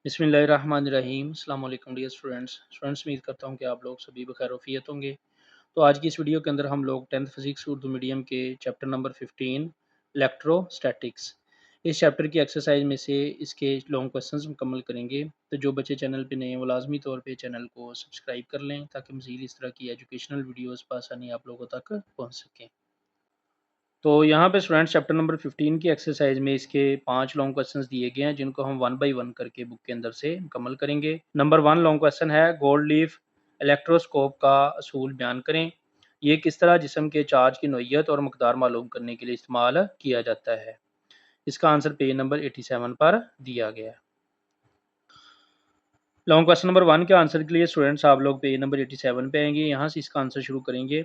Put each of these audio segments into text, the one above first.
बिस्मिल्लाहिर्रहमानिर्रहीम। अस्सलाम वालेकुम डियर स्टूडेंट्स उम्मीद करता हूँ कि आप लोग सभी बखैर वफ़ियत होंगे। तो आज की इस वीडियो के अंदर हम लोग 10th फिज़िक्स उर्दू मीडियम के चैप्टर नंबर 15 इलेक्ट्रोस्टैटिक्स इस चैप्टर की एक्सरसाइज में से इसके लॉन्ग क्वेश्चंस मुकम्मल करेंगे। तो जो बच्चे चैनल पे नए हैं वो लाजमी तौर पे चैनल को सब्सक्राइब कर लें ताकि मज़ीद इस तरह की एजुकेशनल वीडियोज़ आसानी आप लोगों तक पहुँच सकें। तो यहाँ पे स्टूडेंट्स चैप्टर नंबर 15 की एक्सरसाइज में इसके 5 लॉन्ग क्वेश्चंस दिए गए हैं जिनको हम वन बाय वन करके बुक के अंदर से मुकम्मल करेंगे। नंबर 1 लॉन्ग क्वेश्चन है गोल्ड लीफ इलेक्ट्रोस्कोप का असूल बयान करें। ये किस तरह जिस्म के चार्ज की नोयत और मकदार मालूम करने के लिए इस्तेमाल किया जाता है। इसका आंसर पेज नंबर 87 पर दिया गया है। लॉन्ग क्वेश्चन नंबर 1 के आंसर के लिए स्टूडेंट्स आप लोग पेज नंबर 87 पे आएंगे। यहाँ से इसका आंसर शुरू करेंगे।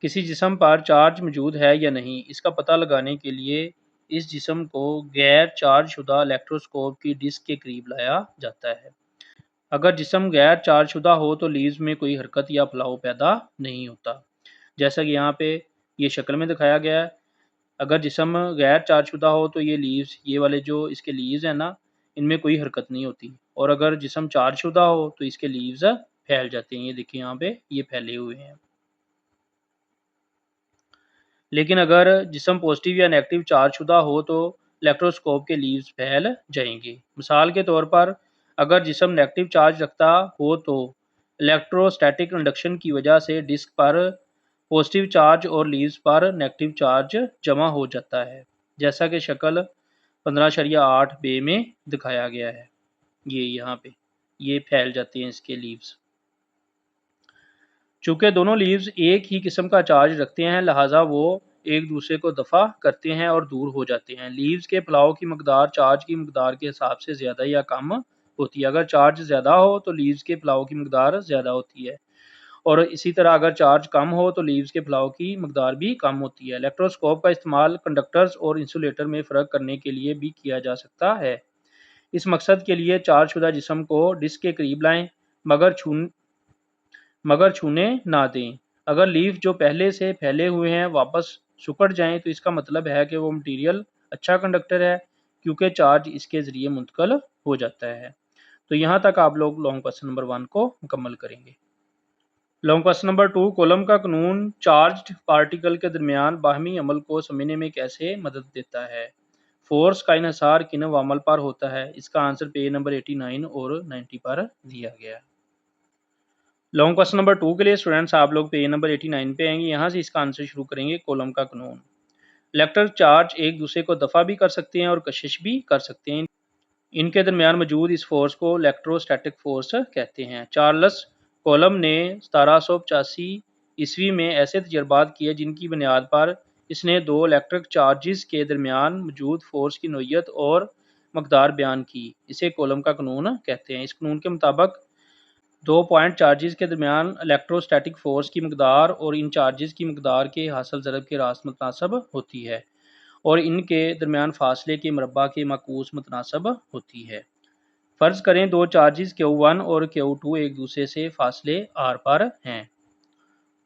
किसी जिस्म पर चार्ज मौजूद है या नहीं, इसका पता लगाने के लिए इस जिस्म को गैर चार्जशुदा इलेक्ट्रोस्कोप की डिस्क के करीब लाया जाता है। अगर जिस्म गैर चार्जशुदा हो तो लीव्स में कोई हरकत या फैलाव पैदा नहीं होता, जैसा कि यहाँ पे ये शक्ल में दिखाया गया है। अगर जिस्म गैर चार्जशुदा हो तो ये लीव्स, ये वाले जो इसके लीव्स हैं ना, इनमें कोई हरकत नहीं होती। और अगर जिस्म चार्जशुदा हो तो इसके लीव्स फैल जाते हैं। ये देखिए यहाँ पे ये फैले हुए हैं। लेकिन अगर जिस्म पॉजिटिव या नेगेटिव चार्जशुदा हो तो इलेक्ट्रोस्कोप के लीव्स फैल जाएंगे। मिसाल के तौर पर अगर जिस्म नेगेटिव चार्ज रखता हो तो इलेक्ट्रोस्टैटिक इंडक्शन की वजह से डिस्क पर पॉजिटिव चार्ज और लीव्स पर नेगेटिव चार्ज जमा हो जाता है, जैसा कि शक्ल 15.8 बे में दिखाया गया है। ये यहाँ पे ये फैल जाते हैं इसके लीव्स। चूँकि दोनों लीव्स एक ही किस्म का चार्ज रखते हैं, लिहाजा वो एक दूसरे को दफ़ा करते हैं और दूर हो जाते हैं। लीव्स के फैलाव की मकदार चार्ज की मकदार के हिसाब से ज़्यादा या कम होती है। अगर चार्ज ज़्यादा हो तो लीव्स के फैलाव की मकदार ज़्यादा होती है, और इसी तरह अगर चार्ज कम हो तो लीव्स के फैलाव की मकदार भी कम होती है। इलेक्ट्रोस्कोप का इस्तेमाल कंडक्टर्स और इंसुलेटर में फ़र्क करने के लिए भी किया जा सकता है। इस मकसद के लिए चार्जशुदा जिस्म को डिस्क के करीब लाएं, मगर छूने ना दें। अगर लीफ जो पहले से फैले हुए हैं वापस सिकुड़ जाएं तो इसका मतलब है कि वो मटेरियल अच्छा कंडक्टर है, क्योंकि चार्ज इसके ज़रिए मुंतकिल हो जाता है। तो यहाँ तक आप लोग लॉन्ग क्वेश्चन नंबर 1 को मुकम्मल करेंगे। लॉन्ग क्वेश्चन नंबर 2 कॉलम का कानून चार्ज्ड पार्टिकल के दरमियान बाहमी अमल को समझने में कैसे मदद देता है। फोर्स का इन्हिसार किन अवामल पर होता है। इसका आंसर पेज नंबर 89 और 90 पर दिया गया है। लॉन्ग क्वेश्चन नंबर 2 के लिए स्टूडेंट्स आप लोग पेज नंबर 89 पे आएंगे। यहाँ से इसका आंसर शुरू करेंगे। कॉलम का कानून, इलेक्ट्रिक चार्ज एक दूसरे को दफ़ा भी कर सकते हैं और कशिश भी कर सकते हैं। इनके दरमियान मौजूद इस फोर्स को इलेक्ट्रोस्टैटिक फोर्स कहते हैं। चार्ल्स कॉलम ने 1785 ईस्वी में ऐसे तजर्बात किए जिनकी बुनियाद पर इसने दो इलेक्ट्रिक चार्जेस के दरमियान मौजूद फोर्स की नोयत और मकदार बयान की। इसे कॉलम का कानून कहते हैं। इस कानून के मुताबिक दो पॉइंट चार्जेस के दरमियान इलेक्ट्रोस्टैटिक फोर्स की मकदार और इन चार्जेस की मकदार के हासिल ज़रब के रास्त मुतनासब होती है, और इनके दरमियान फासले के मरबा के माकूस मुतनासब होती है। फ़र्ज़ करें दो चार्जेस Q1 और Q2 एक दूसरे से फासले R पर हैं।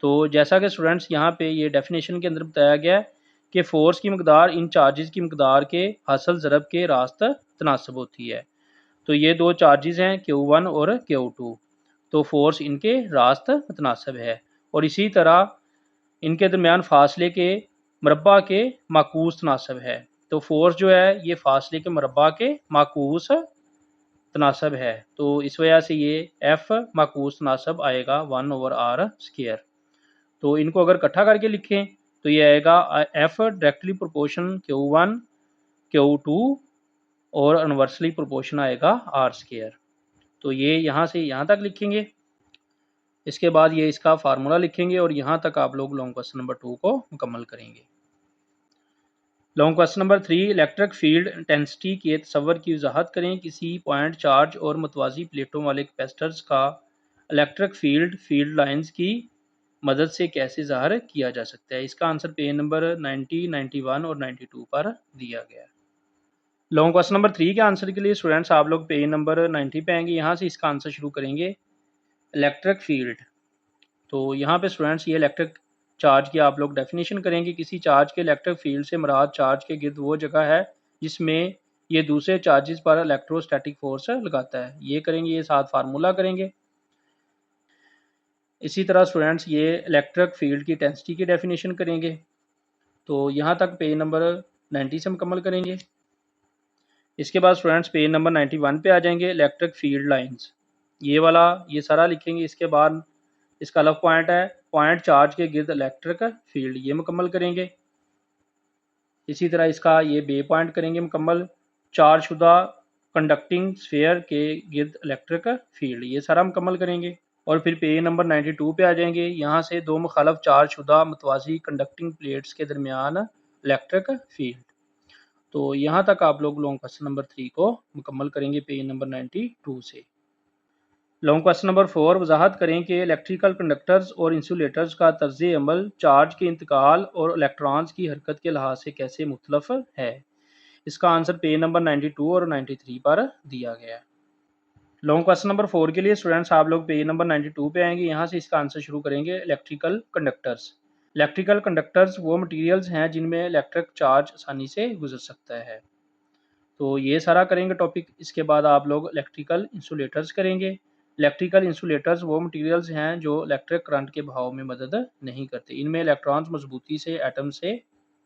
तो जैसा कि स्टूडेंट्स यहाँ पे ये डेफिनेशन के अंदर बताया गया है कि फ़ोर्स की मकदार इन चार्जेस की मकदार के हासिल ज़रब के रास्त तनासब होती है। तो ये दो चार्जेस हैं Q1 और Q2, तो फोर्स इनके रास्त मुतनासब है, और इसी तरह इनके दरमियान फासले के मरबा के माकूस तनासब है। तो फोर्स जो है ये फासले के मरबा के माकूस तनासब है, तो इस वजह से ये एफ माकूस तनासब आएगा 1/r²। तो इनको अगर इकट्ठा करके लिखें तो ये आएगा F directly proportion Q1 Q2 और इनवर्सली प्रोपोर्शन आएगा R²। तो ये यहाँ से यहाँ तक लिखेंगे। इसके बाद ये इसका फार्मूला लिखेंगे और यहाँ तक आप लोग लॉन्ग क्वेश्चन नंबर 2 को मुकम्मल करेंगे। Long question number 3 electric field intensity के तस्वर की वजाहत करें। किसी पॉइंट चार्ज और मुतवाज़ी प्लेटों वाले कैपेसिटर्स का इलेक्ट्रिक फील्ड लाइंस की मदद से कैसे ज़ाहिर किया जा सकता है। इसका आंसर पेज नंबर 90, 91 और 92 पर दिया गया है। लॉन्ग क्वेश्चन नंबर 3 के आंसर के लिए स्टूडेंट्स आप लोग पेज नंबर 90 पे आएंगे। यहाँ से इसका आंसर शुरू करेंगे। इलेक्ट्रिक फील्ड, तो यहाँ पे स्टूडेंट्स ये इलेक्ट्रिक चार्ज की आप लोग डेफिनेशन करेंगे। किसी चार्ज के इलेक्ट्रिक फील्ड से मुराद चार्ज के गिर्द वो जगह है जिसमें ये दूसरे चार्जेस पर इलेक्ट्रोस्टैटिक फोर्स लगाता है। ये करेंगे, ये साथ फार्मूला करेंगे। इसी तरह स्टूडेंट्स ये इलेक्ट्रिक फील्ड की इंटेंसिटी की डेफिनेशन करेंगे। तो यहाँ तक पेज नंबर 90 से मुकम्मल करेंगे। इसके बाद स्टूडेंट्स पेज नंबर 91 पे आ जाएंगे, इलेक्ट्रिक फील्ड लाइंस। ये वाला ये सारा लिखेंगे। इसके बाद इसका अलग पॉइंट है, पॉइंट चार्ज के गिर्द इलेक्ट्रिक फील्ड, ये मुकम्मल करेंगे। इसी तरह इसका ये बे पॉइंट करेंगे मुकम्मल, चार्ज शुदा कंडक्टिंग स्फीयर के गिर्द इलेक्ट्रिक फील्ड, ये सारा मुकम्मल करेंगे। और फिर पेज नंबर 92 पे आ जाएंगे। यहाँ से दो मुखालफ चार्ज शुदा मतवाजी कंडक्टिंग प्लेट्स के दरमियान इलेक्ट्रिक फील्ड। तो यहाँ तक आप लोग लॉन्ग क्वेश्चन नंबर 3 को मुकम्मल करेंगे पेज नंबर 92 से। लॉन्ग क्वेश्चन नंबर 4, वजाहत करें कि इलेक्ट्रिकल कंडक्टर्स और इंसुलेटर्स का तर्ज अमल चार्ज के इंतकाल और इलेक्ट्रॉन्स की हरकत के लिहाज से कैसे मुख्तलिफ है। इसका आंसर पेज नंबर 92 और 93 पर दिया गया है। लॉन्ग क्वेश्चन नंबर 4 के लिए स्टूडेंट्स आप लोग पेज नंबर 92 पे आएंगे। यहाँ से इसका आंसर शुरू करेंगे। इलेक्ट्रिकल कंडक्टर्स, इलेक्ट्रिकल कंडक्टर्स वो मटेरियल्स हैं जिनमें इलेक्ट्रिक चार्ज आसानी से गुजर सकता है। तो ये सारा करेंगे टॉपिक। इसके बाद आप लोग इलेक्ट्रिकल इंसुलेटर्स करेंगे। इलेक्ट्रिकल इंसुलेटर्स वो मटेरियल्स हैं जो इलेक्ट्रिक करंट के बहाव में मदद नहीं करते। इनमें इलेक्ट्रॉन्स मजबूती से एटम से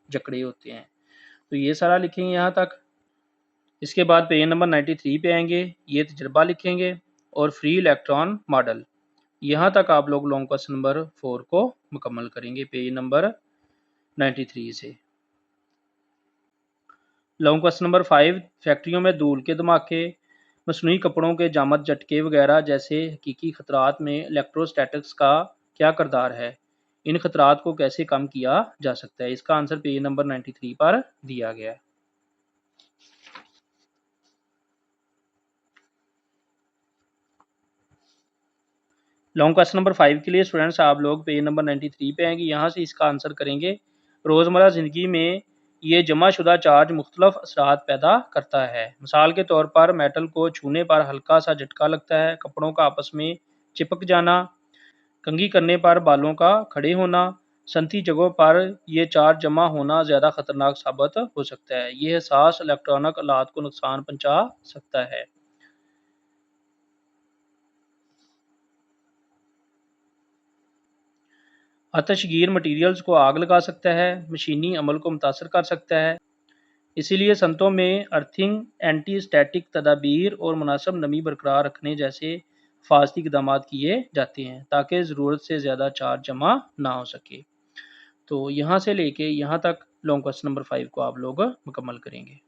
जकड़े होते हैं। तो ये सारा लिखेंगे यहाँ तक। इसके बाद पेज नंबर 93 पे आएंगे, ये तजर्बा लिखेंगे और फ्री इलेक्ट्रॉन मॉडल। यहाँ तक आप लोग लॉन्ग क्वेश्चन नंबर 4 को मुकम्मल करेंगे पेज नंबर 93 से। लॉन्ग क्वेश्चन नंबर 5, फैक्ट्रियों में धूल के धमाके, मसनूई कपड़ों के जामद झटके वगैरह जैसे हकीकी खतरात में इलेक्ट्रोस्टैटिक्स का क्या किरदार है। इन खतरात को कैसे कम किया जा सकता है। इसका आंसर पेज नंबर 93 पर दिया गया है। लॉन्ग क्वेश्चन नंबर 5 के लिए स्टूडेंट्स आप लोग पेज नंबर 93 पे आएंगे। यहाँ से इसका आंसर करेंगे। रोज़मर्रा ज़िंदगी में ये जमा शुदा चार्ज मुख्तलिफ असरात पैदा करता है। मिसाल के तौर पर मेटल को छूने पर हल्का सा झटका लगता है, कपड़ों का आपस में चिपक जाना, कंघी करने पर बालों का खड़े होना। सनती जगहों पर यह चार्ज जमा होना ज़्यादा खतरनाक साबित हो सकता है। यह हसास इलेक्ट्रॉनिक आलात को नुकसान पहुँचा सकता है। आतशगीर मटीरियल्स को आग लगा सकता है, मशीनी अमल को मुतासर कर सकता है। इसीलिए सनतों में अर्थिंग, एंटी स्टैटिक तदाबीर और मुनासिब नमी बरकरार रखने जैसे हिफाजती इक़दाम किए जाते हैं ताकि ज़रूरत से ज़्यादा चार्ज जमा ना हो सके। तो यहाँ से लेके यहाँ तक लॉन्ग क्वेश्चन नंबर 5 को आप लोग मुकम्मल करेंगे।